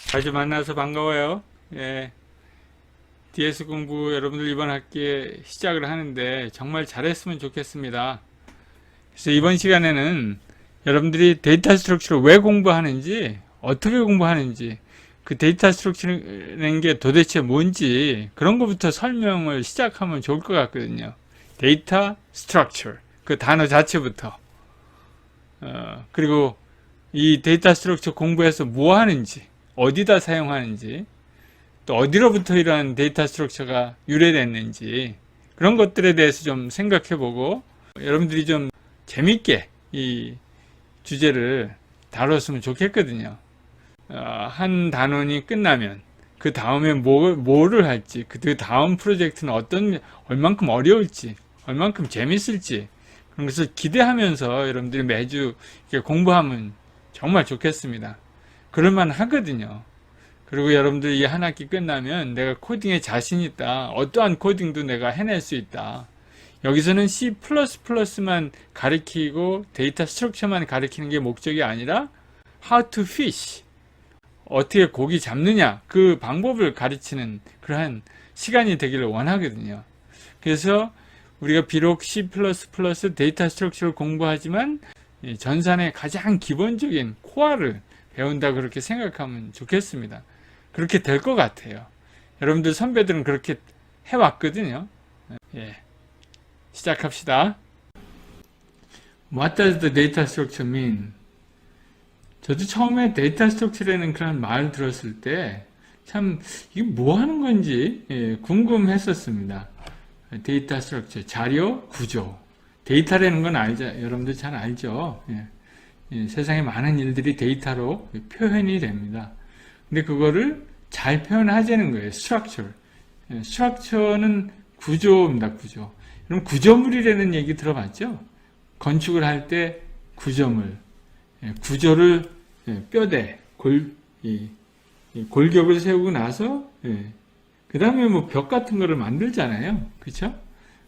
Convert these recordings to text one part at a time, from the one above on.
자주 만나서 반가워요. 예, DS 공부 여러분들 이번 학기에 시작을 하는데 정말 잘했으면 좋겠습니다. 그래서 이번 시간에는 여러분들이 데이터 스트럭처를 왜 공부하는지, 어떻게 공부하는지, 그 데이터 스트럭처라는 게 도대체 뭔지 그런 것부터 설명을 시작하면 좋을 것 같거든요. 데이터 스트럭처, 그 단어 자체부터. 그리고 이 데이터 스트럭처 공부해서 뭐 하는지, 어디다 사용하는지, 또 어디로부터 이러한 데이터 스트럭처가 유래됐는지 그런 것들에 대해서 좀 생각해보고 여러분들이 좀 재밌게 이 주제를 다뤘으면 좋겠거든요. 한 단원이 끝나면 그 다음에 뭐를 할지, 그 다음 프로젝트는 얼만큼 어려울지, 얼만큼 재밌을지 그런 것을 기대하면서 여러분들이 매주 이렇게 공부하면 정말 좋겠습니다. 그럴만 하거든요. 그리고 여러분들이 이 한 학기 끝나면 내가 코딩에 자신 있다. 어떠한 코딩도 내가 해낼 수 있다. 여기서는 C++만 가리키고 데이터 스트럭처만 가리키는 게 목적이 아니라 how to fish. 어떻게 고기 잡느냐. 그 방법을 가르치는 그러한 시간이 되기를 원하거든요. 그래서 우리가 비록 C++ 데이터 스트럭처를 공부하지만 전산의 가장 기본적인 코어를 배운다 그렇게 생각하면 좋겠습니다. 그렇게 될 것 같아요. 여러분들 선배들은 그렇게 해왔거든요. 예. 시작합시다. What does the data structure mean? 저도 처음에 데이터 스트럭처라는 그런 말을 들었을 때 참 이게 뭐 하는 건지 궁금했었습니다. 데이터 스트럭처, 자료, 구조. 데이터라는 건 여러분들 잘 알죠. 세상에 많은 일들이 데이터로 표현이 됩니다. 근데 그거를 잘 표현하자는 거예요. 스트럭처. 스트럭처는 구조입니다. 구조. 그럼 구조물이라는 얘기 들어봤죠? 건축을 할 때 구조물. 구조를 뼈대, 골격을 세우고 나서 그 다음에 뭐 벽 같은 거를 만들잖아요. 그쵸?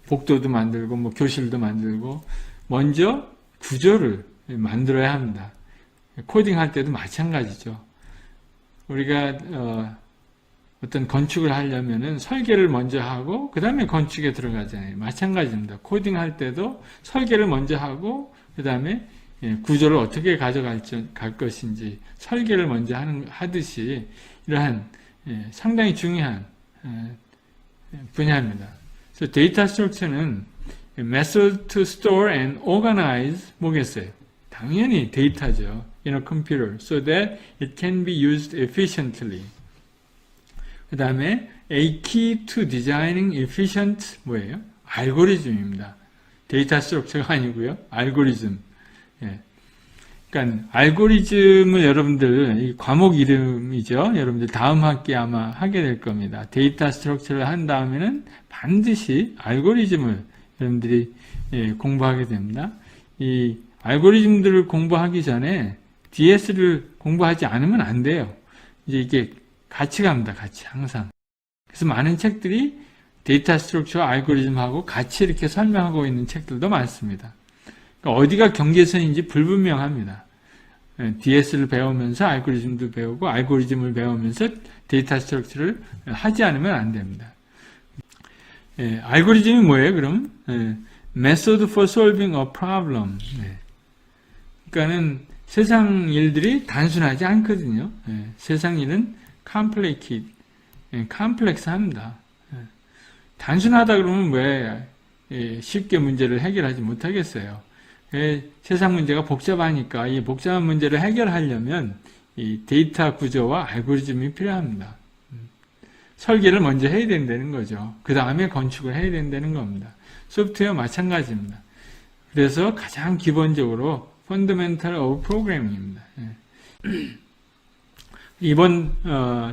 복도도 만들고 뭐 교실도 만들고 먼저 구조를 만들어야 합니다. 코딩할 때도 마찬가지죠. 우리가 어떤 건축을 하려면은 설계를 먼저 하고 그 다음에 건축에 들어가잖아요. 마찬가지입니다. 코딩할 때도 설계를 먼저 하고 그 다음에 구조를 어떻게 갈 것인지 설계를 먼저 하듯이 이러한 상당히 중요한 분야입니다. 그래서 데이터 스트럭처는 method to store and organize 뭐겠어요? 당연히 데이터죠. in a computer so that it can be used efficiently. 그 다음에 a key to designing efficient 뭐예요? 알고리즘입니다. 데이터 스트럭처가 아니고요. 알고리즘. 그러니까 알고리즘을 여러분들 이 과목 이름이죠. 여러분들 다음 학기에 아마 하게 될 겁니다. 데이터 스트럭처를 한 다음에는 반드시 알고리즘을 여러분들이 공부하게 됩니다. 이 알고리즘들을 공부하기 전에 DS를 공부하지 않으면 안 돼요. 이제 이게 같이 갑니다. 같이 항상. 그래서 많은 책들이 데이터 스트럭처 알고리즘하고 같이 이렇게 설명하고 있는 책들도 많습니다. 그러니까 어디가 경계선인지 불분명합니다. DS를 배우면서 알고리즘도 배우고 알고리즘을 배우면서 데이터 스트럭처를 하지 않으면 안 됩니다. 알고리즘이 뭐예요? 그럼 Method for solving a problem. 그러니까는 세상 일들이 단순하지 않거든요. 세상 일은 컴플렉스합니다. 단순하다 그러면 왜 쉽게 문제를 해결하지 못하겠어요? 세상 문제가 복잡하니까 이 복잡한 문제를 해결하려면 이 데이터 구조와 알고리즘이 필요합니다. 설계를 먼저 해야 된다는 거죠. 그 다음에 건축을 해야 된다는 겁니다. 소프트웨어 마찬가지입니다. 그래서 가장 기본적으로 Fundamental of Programming입니다. 이번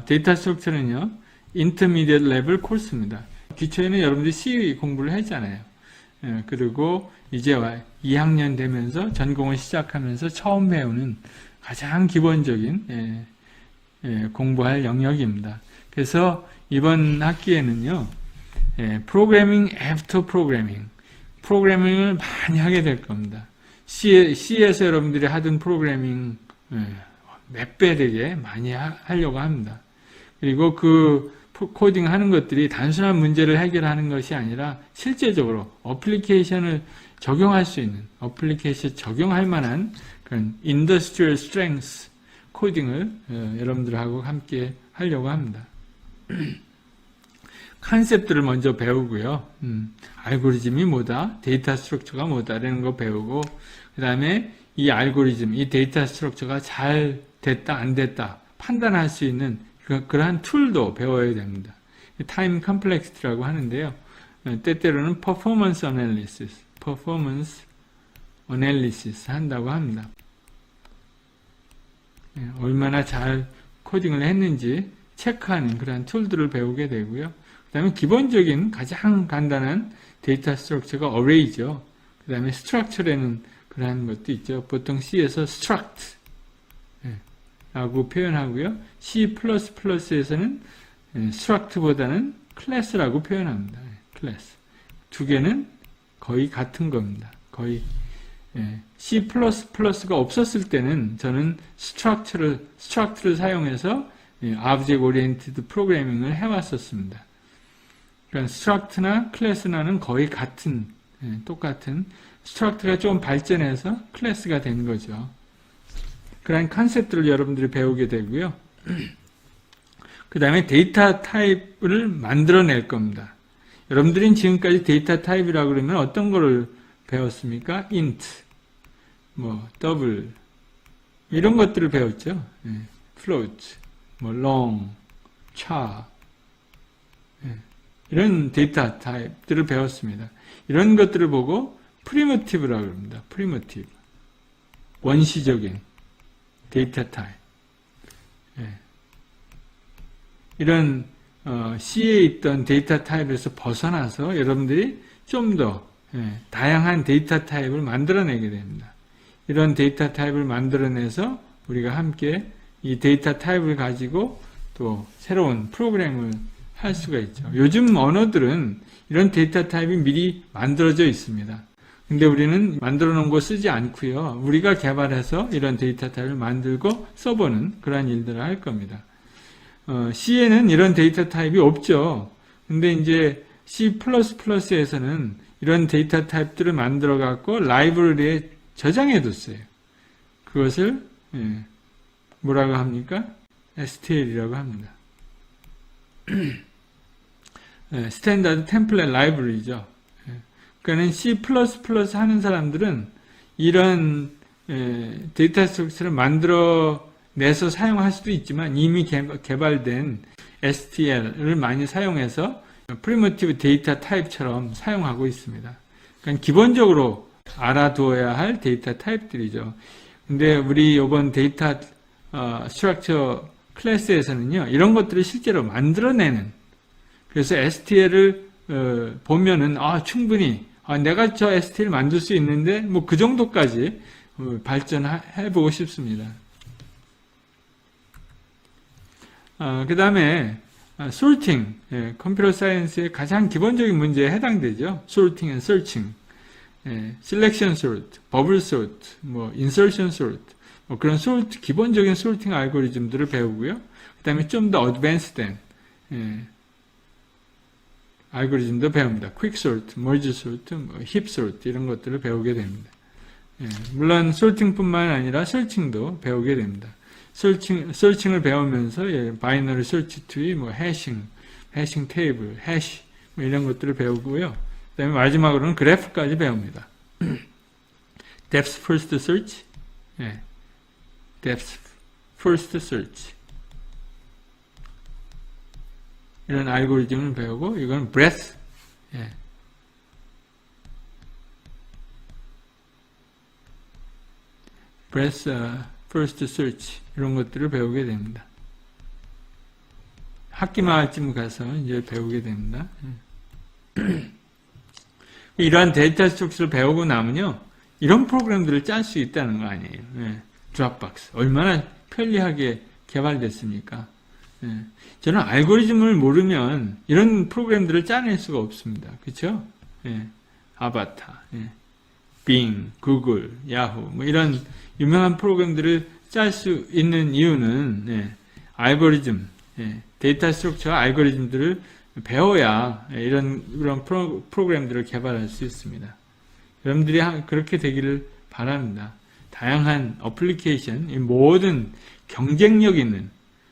데이터 스트럭처는요, Intermediate Level 코र्스입니다. 기초에는 여러분들이 C 공부를 했잖아요. 그리고 이제 2학년 되면서 전공을 시작하면서 처음 배우는 가장 기본적인 공부할 영역입니다. 그래서 이번 학기에는요, Programming After Programming, 프로그래밍을 많이 하게 될 겁니다. C에서 여러분들이 하던 프로그래밍 몇 배 되게 많이 하려고 합니다. 그리고 그 코딩 하는 것들이 단순한 문제를 해결하는 것이 아니라 실제적으로 어플리케이션을 적용할 수 있는, 어플리케이션 적용할 만한 그런 인더스트리얼 스트렝스 코딩을 여러분들하고 함께 하려고 합니다. 컨셉들을 먼저 배우고요. 알고리즘이 뭐다, 데이터 스트럭처가 뭐다라는 거 배우고, 그 다음에 이 알고리즘, 이 데이터 스트럭처가 잘 됐다 안 됐다 판단할 수 있는 그러한 툴도 배워야 됩니다. 타임 컴플렉시티라고 하는데요. 때때로는 퍼포먼스 어널리시스 한다고 합니다. 얼마나 잘 코딩을 했는지 체크하는 그런 툴들을 배우게 되고요. 그 다음에 기본적인 가장 간단한 데이터 스트럭처가 어레이죠. 그 다음에 스트럭처라는 그런 것도 있죠. 보통 C에서 struct 라고 표현하고요. C++에서는 struct보다는 class라고 표현합니다. class. 두 개는 거의 같은 겁니다. 거의 C++가 없었을 때는 저는 struct를 사용해서 object oriented programming을 해왔었습니다. 그러니까 struct나 class나는 거의 같은, 똑같은, struct가 좀 발전해서 class가 된 거죠. 그런 컨셉들을 여러분들이 배우게 되고요. 그 다음에 데이터 타입을 만들어낼 겁니다. 여러분들은 지금까지 데이터 타입이라고 그러면 어떤 거를 배웠습니까? int, double, 이런 것들을 배웠죠. float, long, char, 이런 데이터 타입들을 배웠습니다. 이런 것들을 보고 primitive라고 합니다. primitive, 원시적인 데이터 타입. 이런 C에 있던 데이터 타입에서 벗어나서 여러분들이 좀 더 다양한 데이터 타입을 만들어내게 됩니다. 이런 데이터 타입을 만들어내서 우리가 함께 이 데이터 타입을 가지고 또 새로운 프로그램을 할 수가 있죠. 요즘 언어들은 이런 데이터 타입이 미리 만들어져 있습니다. 근데 우리는 만들어 놓은 거 쓰지 않고요. 우리가 개발해서 이런 데이터 타입을 만들고 써보는 그런 일들을 할 겁니다. C에는 이런 데이터 타입이 없죠. 근데 이제 C++에서는 이런 데이터 타입들을 만들어 갖고 라이브러리에 저장해 뒀어요. 그것을 뭐라고 합니까? STL이라고 합니다. 스탠다드 템플릿 라이브러리죠. 그러니까 C++ 하는 사람들은 이런 데이터 스트럭처를 만들어내서 사용할 수도 있지만 이미 개발된 STL을 많이 사용해서 프리미티브 데이터 타입처럼 사용하고 있습니다. 그러니까 기본적으로 알아두어야 할 데이터 타입들이죠. 근데 우리 이번 데이터 스트럭처 클래스에서는요, 이런 것들을 실제로 만들어내는, 그래서 STL을 보면은 충분히 내가 저 STL 만들 수 있는데 뭐 그 정도까지 발전해 보고 싶습니다. 그 다음에 sorting, 컴퓨터 사이언스의 가장 기본적인 문제에 해당되죠. sorting and searching, selection sort, bubble sort, insertion sort, 그런 sort, 기본적인 sorting 알고리즘들을 배우고요. 그 다음에 좀 더 advanced된 알고리즘도 배웁니다. quick sort, merge sort, heap sort 이런 것들을 배우게 됩니다. 물론 sorting뿐만 아니라 searching도 배우게 됩니다. searching을 배우면서 binary search tree, hashing table, hash 이런 것들을 배우고요. 그다음에 마지막으로는 그래프까지 배웁니다. depth first search, depth first search 이런 알고리즘을 배우고, 이건 breadth, breadth first search 이런 것들을 배우게 됩니다. 학기마을쯤 가서 이제 배우게 됩니다. 이러한 데이터 스트럭처를 배우고 나면요, 이런 프로그램들을 짤 수 있다는 거 아니에요. 드롭박스 얼마나 편리하게 개발됐습니까? 저는 알고리즘을 모르면 이런 프로그램들을 짜낼 수가 없습니다. 그렇죠? 아바타, 빙, 구글, 야후, 뭐 이런 유명한 프로그램들을 짤 수 있는 이유는 알고리즘, 데이터 스트럭처 알고리즘들을 배워야 이런 프로그램들을 개발할 수 있습니다. 여러분들이 그렇게 되기를 바랍니다. 다양한 어플리케이션, 이 모든 경쟁력 있는,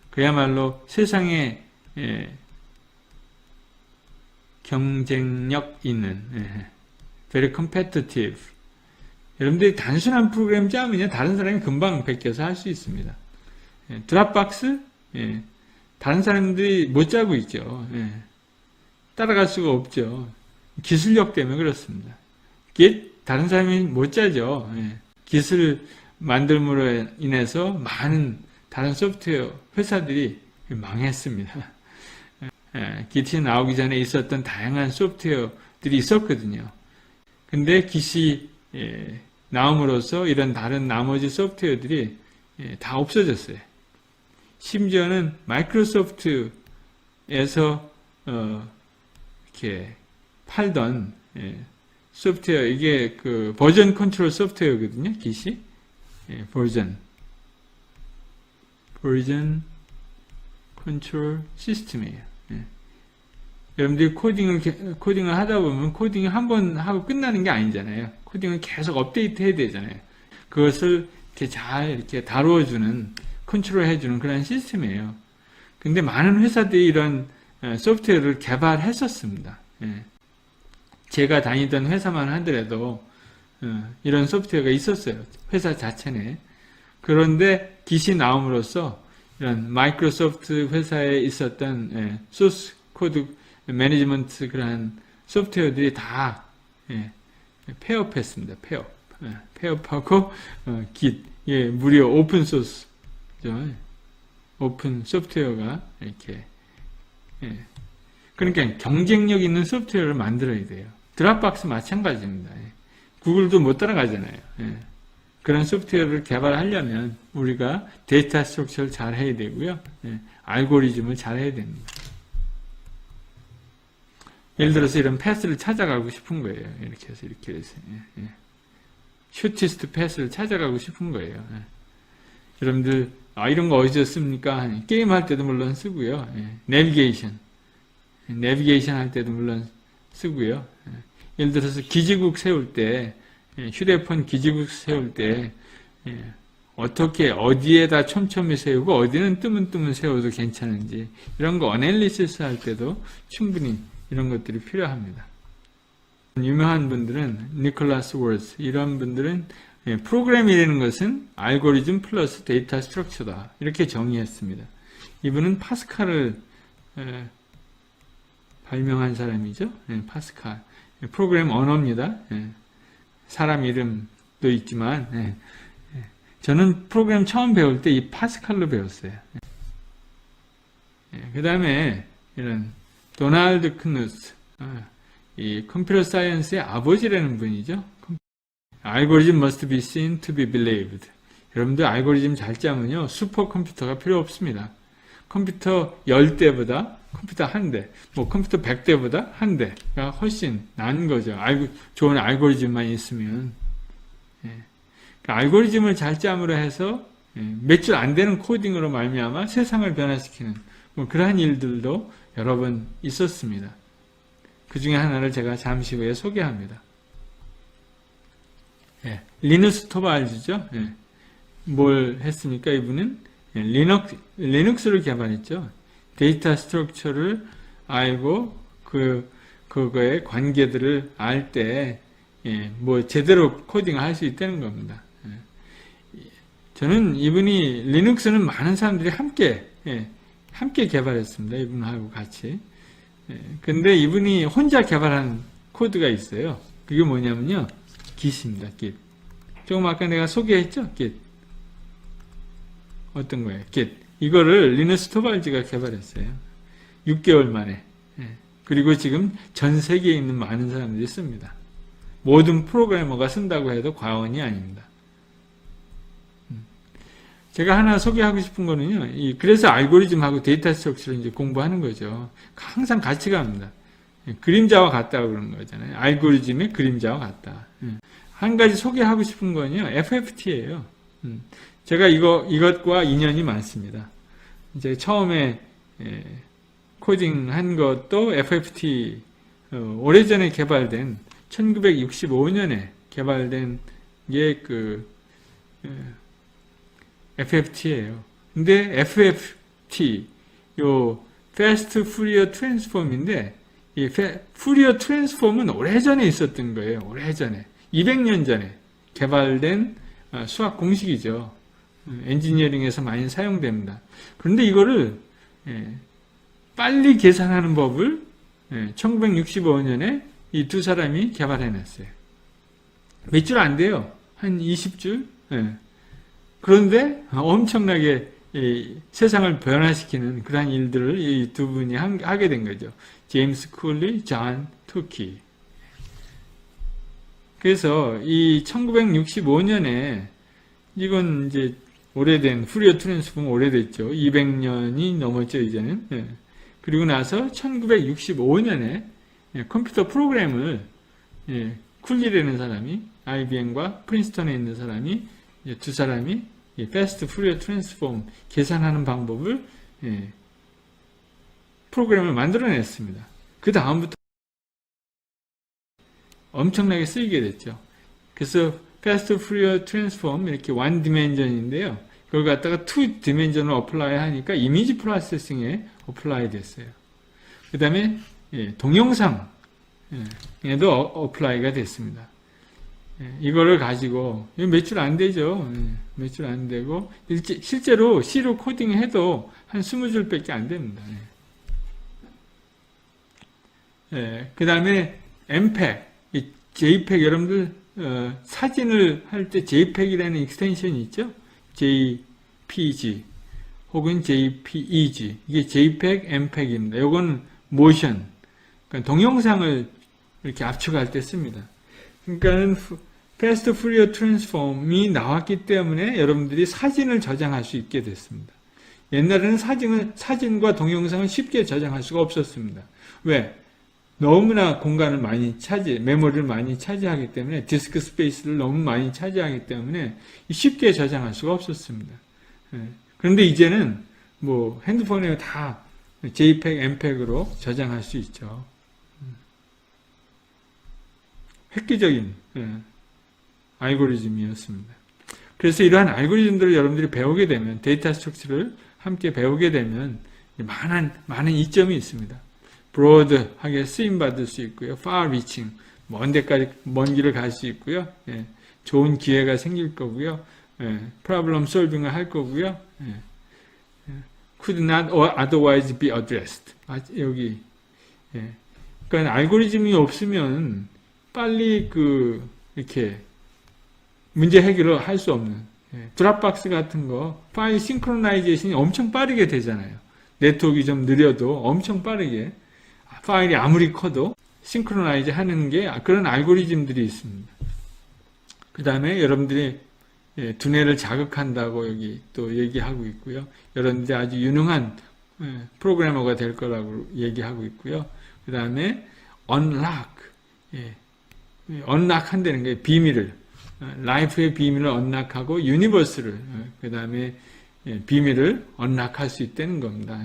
그야말로 세상에 경쟁력 있는, very competitive. 여러분들이 단순한 프로그램 짜면요, 다른 사람이 금방 베껴서 할 수 있습니다. 드랍박스? 다른 사람들이 못 짜고 있죠. 따라갈 수가 없죠. 기술력 때문에 그렇습니다. 다른 사람이 못 짜죠. 기술 만들므로 인해서 많은 다른 소프트웨어 회사들이 망했습니다. Git이 나오기 전에 있었던 다양한 소프트웨어들이 있었거든요. 근데 Git이 나옴으로써 이런 다른 나머지 소프트웨어들이 다 없어졌어요. 심지어는 마이크로소프트에서 이렇게 팔던 소프트웨어, 이게 그 버전 컨트롤 소프트웨어거든요. Git이 버전 컨트롤 시스템이에요. 여러분들이 코딩을 하다 보면 코딩을 한 번 하고 끝나는 게 아니잖아요. 코딩을 계속 업데이트 해야 되잖아요. 그것을 이렇게 잘 이렇게 다루어주는, 컨트롤 해주는 그런 시스템이에요. 근데 많은 회사들이 이런 소프트웨어를 개발했었습니다. 제가 다니던 회사만 하더라도 이런 소프트웨어가 있었어요. 회사 자체 내. 그런데 Git이 나옴으로써 이런 마이크로소프트 회사에 있었던 소스 코드 매니지먼트 그런 소프트웨어들이 다 폐업했습니다. 폐업하고 Git, 무료 오픈 소스, 오픈 소프트웨어가 이렇게 그러니까 경쟁력 있는 소프트웨어를 만들어야 돼요. 드랍박스 마찬가지입니다. 구글도 못 따라가잖아요. 그런 소프트웨어를 개발하려면 우리가 데이터 스트럭처를 잘 해야 되고요. 알고리즘을 잘 해야 됩니다. 예를 들어서 이런 패스를 찾아가고 싶은 거예요. 이렇게 해서. 슈티스트 패스를 찾아가고 싶은 거예요. 여러분들, 이런 거 어디서 씁니까? 게임할 때도 물론 쓰고요. 내비게이션 할 때도 물론 쓰고요. 예를 들어서 기지국 세울 때, 휴대폰 기지국 세울 때, 어떻게, 어디에다 촘촘히 세우고, 어디는 뜨문뜨문 세워도 괜찮은지, 이런 거 어널리시스 할 때도 충분히 이런 것들이 필요합니다. 유명한 분들은, 니콜라스 월스, 이런 분들은, 프로그램이라는 것은 알고리즘 플러스 데이터 스트럭처다. 이렇게 정의했습니다. 이분은 파스칼을 발명한 사람이죠. 파스칼. 프로그램 언어입니다. 사람 이름도 있지만, 저는 프로그램 처음 배울 때 이 파스칼로 배웠어요. 그 다음에 이런 도널드 크누스, 이 컴퓨터 사이언스의 아버지라는 분이죠. 알고리즘 must be seen to be believed. 여러분들 알고리즘 잘 짜면요, 슈퍼컴퓨터가 필요 없습니다. 컴퓨터 10대보다 컴퓨터 1대, 컴퓨터 100대보다 1대가 훨씬 나은 거죠. 좋은 알고리즘만 있으면. 알고리즘을 잘 짬으로 해서 몇 줄 안 되는 코딩으로 말미암아 세상을 변화시키는 그러한 일들도 여러 번 있었습니다. 그 중에 하나를 제가 잠시 후에 소개합니다. 리누스 토발즈죠. 뭘 했습니까? 이분은 리눅스를 개발했죠. 데이터 스트럭처를 알고 그거의 관계들을 알 때 제대로 코딩을 할 수 있다는 겁니다. 저는 이분이 리눅스는 많은 사람들이 함께 개발했습니다. 이분하고 같이. 근데 이분이 혼자 개발한 코드가 있어요. 그게 뭐냐면요, Git입니다. Git. 조금 아까 내가 소개했죠? Git. 어떤 거예요? Git. 이거를 리누스 토발즈가 개발했어요. 6개월 만에. 그리고 지금 전 세계에 있는 많은 사람들이 씁니다. 모든 프로그래머가 쓴다고 해도 과언이 아닙니다. 제가 하나 소개하고 싶은 거는요, 그래서 알고리즘하고 데이터 스트럭처를 이제 공부하는 거죠. 항상 같이 갑니다. 그림자와 같다고 그런 거잖아요. 알고리즘의 그림자와 같다. 한 가지 소개하고 싶은 건요, FFT예요. 제가 이것과 인연이 많습니다. 이제 처음에 코딩한 것도 FFT, 오래전에 개발된 1965년에 개발된 게 FFT예요. 근데 FFT, 요 Fast Fourier Transform인데 이 Fourier Transform은 오래전에 있었던 거예요. 오래전에 200년 전에 개발된 수학 공식이죠. 엔지니어링에서 많이 사용됩니다. 그런데 이거를 빨리 계산하는 법을 1965년에 이 두 사람이 개발해냈어요. 몇 줄 안 돼요. 한 20줄? 그런데 엄청나게 세상을 변화시키는 그러한 일들을 이 두 분이 하게 된 거죠. 제임스 쿨리, 존 투키. 그래서 이 1965년에 이건 이제 오래된 푸리어 트랜스폼 오래됐죠. 200년이 넘었죠, 이제는. 그리고 나서 1965년에 컴퓨터 프로그램을 쿨리라는 사람이 IBM과 프린스턴에 있는 사람이 두 사람이 패스트 푸리어 트랜스폼 계산하는 방법을 프로그램을 만들어냈습니다. 그 다음부터 엄청나게 쓰이게 됐죠. 그래서 패스트 푸리어 트랜스폼 이렇게 원 디멘전인데요. 그걸 갖다가 투 디멘전을 어플라이 하니까 이미지 프로세싱에 어플라이 됐어요. 그 다음에 동영상에도 어플라이가 됐습니다. 이거를 가지고 몇 줄 안 되죠. 몇 줄 안 되고 실제로 C로 코딩해도 한 20줄 밖에 안 됩니다. 그 다음에 MPEG, JPEG 여러분들 사진을 할 때 JPEG이라는 익스텐션이 있죠. JPG 혹은 JPEG 이게 JPEG, MPEG입니다. 이건 모션, 그러니까 동영상을 이렇게 압축할 때 씁니다. 그러니까 패스트 푸리어 트랜스폼이 나왔기 때문에 여러분들이 사진을 저장할 수 있게 됐습니다. 옛날에는 사진과 동영상을 쉽게 저장할 수가 없었습니다. 왜? 너무나 공간을 많이 메모리를 많이 차지하기 때문에 디스크 스페이스를 너무 많이 차지하기 때문에 쉽게 저장할 수가 없었습니다. 그런데 이제는 뭐 핸드폰에 다 JPEG, MPEG으로 저장할 수 있죠. 획기적인 알고리즘이었습니다. 그래서 이러한 알고리즘들을 여러분들이 배우게 되면 데이터 스트럭처를 함께 배우게 되면 많은 이점이 있습니다. 브로드하게 쓰임받을 수 있고요. far reaching, 먼 데까지 먼 길을 갈 수 있고요. 좋은 기회가 생길 거고요. problem solving을 할 거고요. could not otherwise be addressed. 여기. 그러니까 알고리즘이 없으면 빨리 이렇게 문제 해결을 할 수 없는 드랍박스 같은 거 파일 싱크로나이제이션이 엄청 빠르게 되잖아요. 네트워크가 좀 느려도 엄청 빠르게 파일이 아무리 커도 싱크로나이즈 하는 게 그런 알고리즘들이 있습니다. 그 다음에 여러분들이 두뇌를 자극한다고 여기 또 얘기하고 있고요. 여러분들이 아주 유능한 프로그래머가 될 거라고 얘기하고 있고요. 그 다음에 unlock, unlock 한다는 게 비밀을, 라이프의 비밀을 unlock하고 유니버스를, 그 다음에 비밀을 unlock 할 수 있다는 겁니다.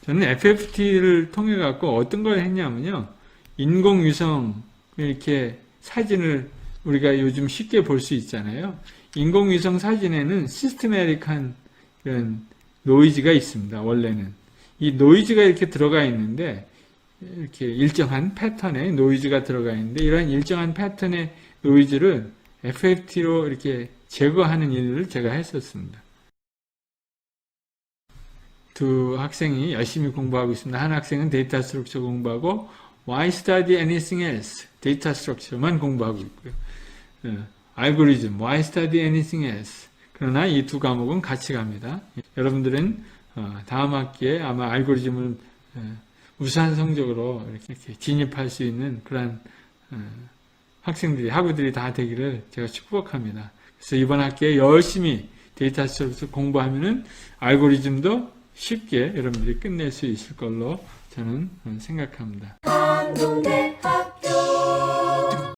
저는 FFT를 통해 갖고 어떤 걸 했냐면요. 인공위성 이렇게 사진을 우리가 요즘 쉽게 볼 수 있잖아요. 인공위성 사진에는 시스테매틱한 이런 노이즈가 있습니다. 원래는. 이 노이즈가 이렇게 들어가 있는데 이렇게 일정한 패턴의 노이즈가 들어가 있는데 이러한 일정한 패턴의 노이즈를 FFT로 이렇게 제거하는 일을 제가 했었습니다. 두 학생이 열심히 공부하고 있습니다. 한 학생은 데이터 스트럭처 공부하고 Why study anything else? 데이터 스트럭처만 공부하고 있고요. 알고리즘 Why study anything else? 그러나 이 두 과목은 같이 갑니다. 여러분들은 다음 학기에 아마 알고리즘을 우수한 성적으로 이렇게 진입할 수 있는 그런 학우들이 다 되기를 제가 축복합니다. 그래서 이번 학기에 열심히 데이터 스트럭처 공부하면은 알고리즘도 쉽게 여러분들이 끝낼 수 있을 걸로 저는 생각합니다. 한동대